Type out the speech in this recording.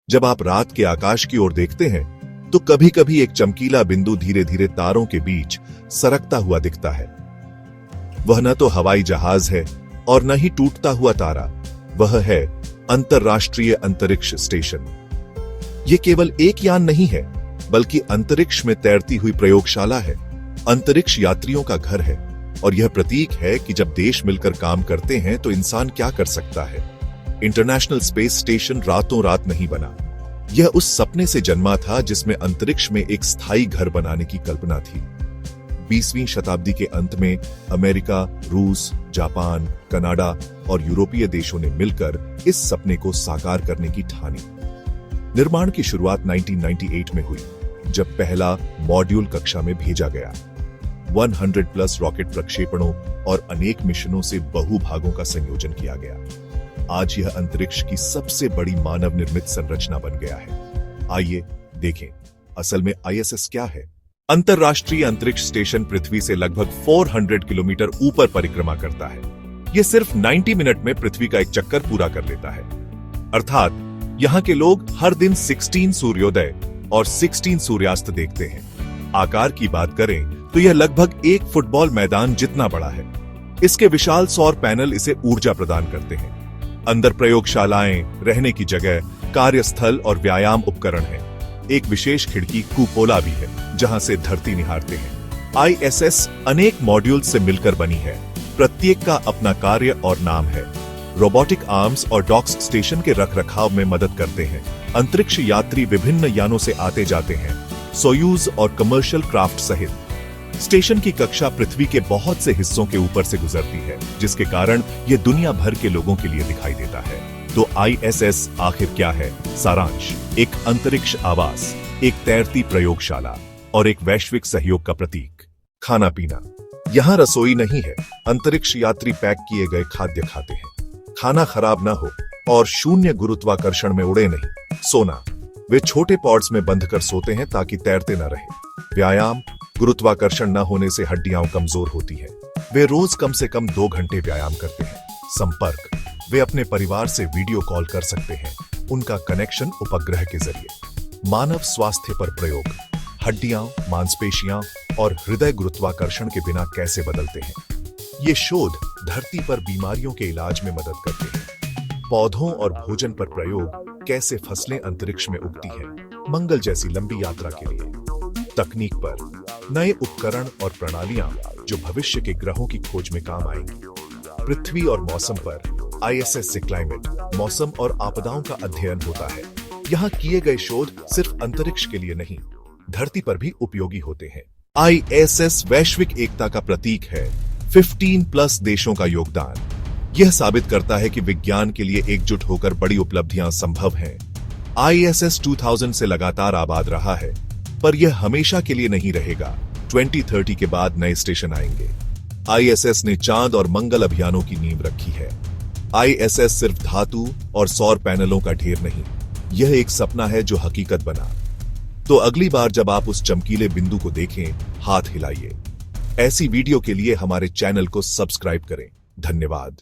जब आप रात के आकाश की ओर देखते हैं तो कभी कभी एक चमकीला बिंदु धीरे धीरे तारों के बीच सरकता हुआ दिखता है। वह न तो हवाई जहाज है और न ही टूटता हुआ तारा, वह है अंतरराष्ट्रीय अंतरिक्ष स्टेशन। यह केवल एक यान नहीं है, बल्कि अंतरिक्ष में तैरती हुई प्रयोगशाला है, अंतरिक्ष यात्रियों का घर है, और यह प्रतीक है कि जब देश मिलकर काम करते हैं तो इंसान क्या कर सकता है। इंटरनेशनल स्पेस स्टेशन रातों रात नहीं बना। यह उस सपने से जन्मा था जिसमें अंतरिक्ष में एक स्थायी घर बनाने की कल्पना थी। 20वीं शताब्दी के अंत में अमेरिका, रूस, जापान, कनाडा और यूरोपीय देशों ने मिलकर इस सपने को साकार करने की ठानी। निर्माण की शुरुआत 1998 में हुई, जब पहला मॉड्यूल कक्षा में भेजा गया। 100+ रॉकेट प्रक्षेपणों और अनेक मिशनों से बहुभागों का संयोजन किया गया। आज यह अंतरिक्ष की सबसे बड़ी मानव निर्मित संरचना बन गया है। आइए देखें, असल में आईएसएस क्या है। अंतरराष्ट्रीय अंतरिक्ष स्टेशन पृथ्वी से लगभग 400 किलोमीटर ऊपर परिक्रमा करता है। यह सिर्फ 90 मिनट में पृथ्वी का एक चक्कर पूरा कर लेता है। अर्थात यहाँ के लोग हर दिन 16 सूर्योदय और 16 सूर्यास्त देखते हैं। आकार की बात करें तो यह लगभग एक फुटबॉल मैदान जितना बड़ा है। इसके विशाल सौर पैनल इसे ऊर्जा प्रदान करते हैं। अंदर प्रयोगशालाएं, रहने की जगह, कार्यस्थल और व्यायाम उपकरण हैं। एक विशेष खिड़की कुपोला भी है, जहां से धरती निहारते हैं। आईएसएस अनेक मॉड्यूल से मिलकर बनी है। प्रत्येक का अपना कार्य और नाम है। रोबोटिक आर्म्स और डॉक्स स्टेशन के रखरखाव में मदद करते हैं। अंतरिक्ष यात्री विभिन्न यानों से आते जाते हैं, सोयूज और कमर्शियल क्राफ्ट सहित। स्टेशन की कक्षा पृथ्वी के बहुत से हिस्सों के ऊपर से गुजरती है, जिसके कारण यह दुनिया भर के लोगों के लिए दिखाई देता है। तो आईएसएस आखिर क्या है? सारांश: एक अंतरिक्ष आवास, एक तैरती प्रयोगशाला और एक वैश्विक सहयोग का प्रतीक। खाना पीना: यहाँ रसोई नहीं है। अंतरिक्ष यात्री पैक किए गए खाद्य खाते हैं। खाना खराब न हो और शून्य गुरुत्वाकर्षण में उड़े नहीं। सोना: वे छोटे पॉड्स में बंध कर सोते हैं ताकि तैरते न रहे। व्यायाम: गुरुत्वाकर्षण न होने से हड्डियां कमजोर होती हैं। वे रोज कम से कम 2 घंटे व्यायाम करते हैं। संपर्क: वे अपने परिवार से वीडियो कॉल कर सकते हैं, उनका कनेक्शन उपग्रह के जरिए। मानव स्वास्थ्य पर प्रयोग: हड्डियां, मांसपेशियां और हृदय गुरुत्वाकर्षण के बिना कैसे बदलते हैं। ये शोध धरती पर बीमारियों के इलाज में मदद करते हैं। पौधों और भोजन पर प्रयोग: कैसे फसलें अंतरिक्ष में उगती हैं, मंगल जैसी लंबी यात्रा के लिए। तकनीक पर नए उपकरण और प्रणालियां जो भविष्य के ग्रहों की खोज में काम आएंगी। पृथ्वी और मौसम पर आईएसएस से क्लाइमेट, मौसम और आपदाओं का अध्ययन होता है। यहाँ किए गए शोध सिर्फ अंतरिक्ष के लिए नहीं, धरती पर भी उपयोगी होते हैं। आईएसएस वैश्विक एकता का प्रतीक है। 15+ देशों का योगदान यह साबित करता है कि विज्ञान के लिए एकजुट होकर बड़ी उपलब्धियां संभव हैं। आईएसएस 2000 से लगातार आबाद रहा है, पर यह हमेशा के लिए नहीं रहेगा। 2030 के बाद नए स्टेशन आएंगे। आईएसएस ने चांद और मंगल अभियानों की नींव रखी है। आईएसएस सिर्फ धातु और सौर पैनलों का ढेर नहीं, यह एक सपना है जो हकीकत बना। तो अगली बार जब आप उस चमकीले बिंदु को देखें, हाथ हिलाइए। ऐसी वीडियो के लिए हमारे चैनल को सब्सक्राइब करें। धन्यवाद।